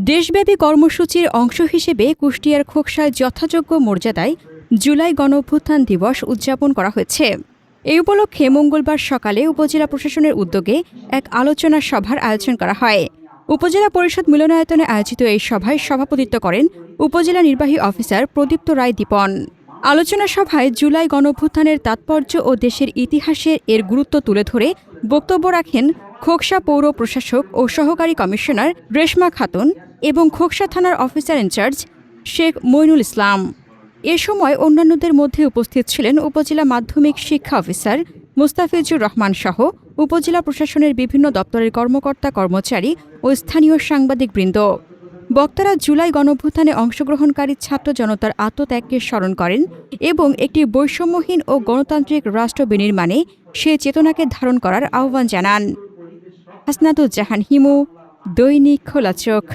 দেশব্যাপী কর্মসূচির অংশ হিসেবে কুষ্টিয়ার খোকসায় যথাযোগ্য মর্যাদায় জুলাই গণঅভ্যুত্থান দিবস উদযাপন করা হয়েছে। এই উপলক্ষে মঙ্গলবার সকালে উপজেলা প্রশাসনের উদ্যোগে এক আলোচনা সভার আয়োজন করা হয়। উপজেলা পরিষদ মিলনায়তনে আয়োজিত এই সভায় সভাপতিত্ব করেন উপজেলা নির্বাহী অফিসার প্রদীপ্ত রায় দীপন। আলোচনা সভায় জুলাই গণঅভ্যুত্থানের তাৎপর্য ও দেশের ইতিহাসে এর গুরুত্ব তুলে ধরে বক্তব্য রাখেন খোকসা পৌর প্রশাসক ও সহকারী কমিশনার রেশমা খাতুন এবং খোকসা থানার অফিসার ইনচার্জ শেখ মইনুল ইসলাম। এ সময় অন্যান্যদের মধ্যে উপস্থিত ছিলেন উপজেলা মাধ্যমিক শিক্ষা অফিসার মুস্তাফিজুর রহমান সহ উপজেলা প্রশাসনের বিভিন্ন দপ্তরের কর্মকর্তা কর্মচারী ও স্থানীয় সাংবাদিকবৃন্দ। বক্তারা জুলাই গণঅভ্যুত্থানে অংশগ্রহণকারী ছাত্র জনতার আত্মত্যাগকে স্মরণ করেন এবং একটি বৈষম্যহীন ও গণতান্ত্রিক রাষ্ট্র বিনির্মাণে সে চেতনাকে ধারণ করার আহ্বান জানান। হাসনাতুজ্জাহান হিমু, দৈনিক খোলা চোখ।